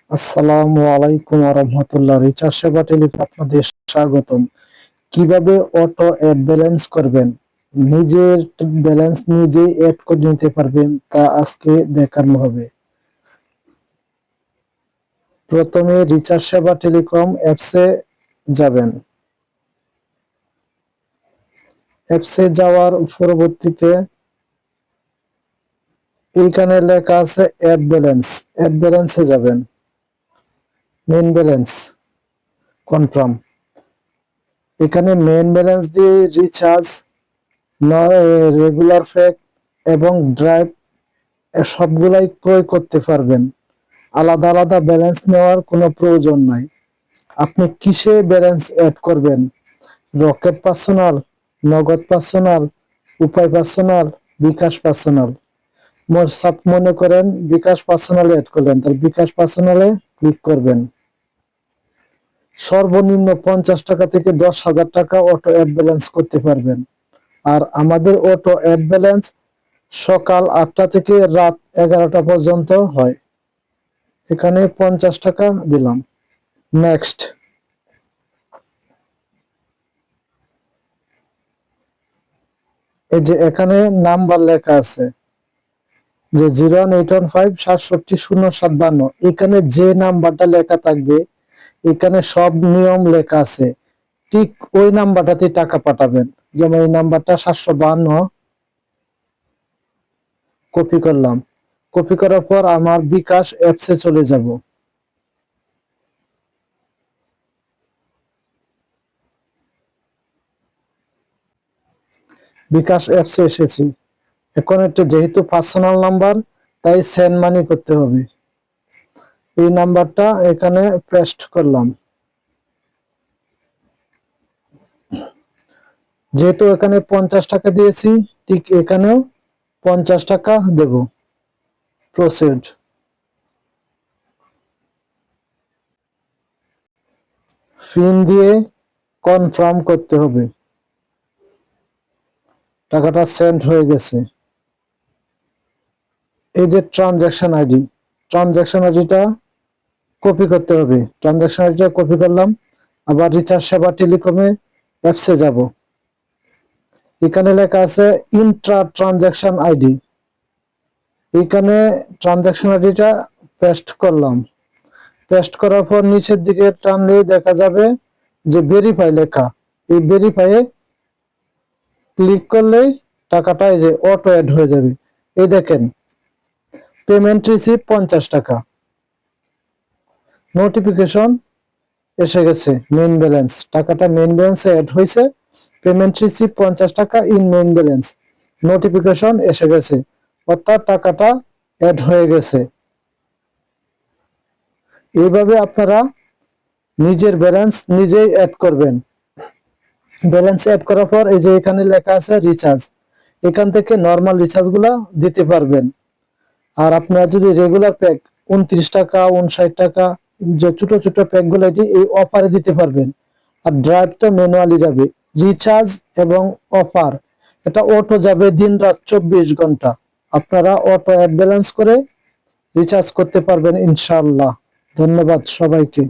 আসসালামু আলাইকুম ওয়া রাহমাতুল্লাহ। রিচার্জ সেবা টেলিতে আপনাদের স্বাগতম। কিভাবে অটো অ্যাড ব্যালেন্স করবেন, নিজের ব্যালেন্স নিজেই অ্যাড করে নিতে পারবেন, তা আজকে দেখানো হবে। প্রথমে রিচার্জ সেবা টেলিকম অ্যাপসে যাবেন। অ্যাপসে যাওয়ার পরবর্তীতে এইখানে লেখা আছে অ্যাড ব্যালেন্স। অ্যাড ব্যালেন্সে যাবেন। Main balance confirm. এখানে মেইন ব্যালেন্স দিয়ে রিচার্জ, রেগুলার প্যাক এবং ড্রাইভ সবগুলাই ক্রয় করতে পারবেন। আলাদা আলাদা ব্যালেন্স নেওয়ার কোনো প্রয়োজন নাই। আপনি কিসে ব্যালেন্স অ্যাড করবেন? রকেট পার্সোনাল, নগদ পার্সোনাল, উপায় পার্সোনাল, বিকাশ পার্সোনাল। মনে করেন বিকাশ পার্সোনালে অ্যাড করলেন, তার বিকাশ পার্সোনালে ক্লিক করবেন। সর্বনিম্ন 50 টাকা থেকে 10,000 টাকা অটো অ্যাড ব্যালেন্স করতে পারবেন। আর আমাদের অটো অ্যাড ব্যালেন্স সকাল 8টা থেকে রাত 11টা পর্যন্ত হয়। এখানে 50 টাকা দিলাম। নেক্সট। এই যে এখানে নাম্বার লেখা আছে যে 01815670752। এখানে যে নাম্বারটা লেখা থাকবে, এখানে সব নিয়ম লেখা আছে, ঠিক ওই নাম্বারটাতে টাকা পাঠাবেন। যেমন এই নাম্বারটা 752, কপি করলাম। কপি করার পর আমার বিকাশ অ্যাপসে চলে যাব। বিকাশ অ্যাপসে এসেছি। এখন এটা যেহেতু পার্সোনাল নাম্বার, তাই সেন্ড মানি করতে হবে। এই নাম্বারটা এখানে পেস্ট করলাম। যেহেতু এখানে 50 টাকা দিয়েছি, ঠিক এখানেও 50 টাকা দেব। প্রসিড। পিন দিয়ে কনফার্ম করতে হবে। টাকাটা সেন্ড হয়ে গেছে। এই যে ট্রানজাকশন আইডিটা কপি করতে হবে। ট্রানজাকশন আইডিটা কপি করলাম। আবার রিচার্জ সেবা টেলিকমে অ্যাপসে যাব। এখানে লেখা আছে ইন্ট্রা ট্রানজাকশন আইডি। এখানে ট্রানজাকশন আইডিটা পেস্ট করলাম। পেস্ট করার পর নিচের দিকে টানলে দেখা যাবে যে ভেরিফাই লেখা। এই ভেরিফাইয়ে ক্লিক করলেই টাকাটা এই যে অটো অ্যাড হয়ে যাবে। এই দেখেন, পেমেন্ট রিসিভ 50 টাকা। নোটিফিকেশন এসে গেছে, মেইন ব্যালেন্স। টাকাটা মেইন ব্যালেন্সে অ্যাড হয়েছে। পেমেন্ট রিসিভ 50 টাকা ইন মেইন ব্যালেন্স। নোটিফিকেশন এসে গেছে, অর্থাৎ টাকাটা অ্যাড হয়ে গেছে। এইভাবে আপনারা নিজের ব্যালেন্স নিজেই অ্যাড করবেন। ব্যালেন্স অ্যাড করার পর এই যে এখানে লেখা আছে রিচার্জ, এখান থেকে নর্মাল রিচার্জ গুলা দিতে পারবেন। আর আপনারা যদি রেগুলার প্যাক 29 টাকা, 59 টাকা, যে ছোট ছোট প্যাক গুলো এই অফারে দিতে পারবেন। আর ড্রাইভ তো ম্যানুয়ালি যাবে। রিচার্জ এবং অফার, এটা অটো যাবে দিন রাত 24 ঘন্টা। আপনারা অটো অ্যাড ব্যালেন্স করে রিচার্জ করতে পারবেন ইনশাআল্লাহ। ধন্যবাদ সবাইকে।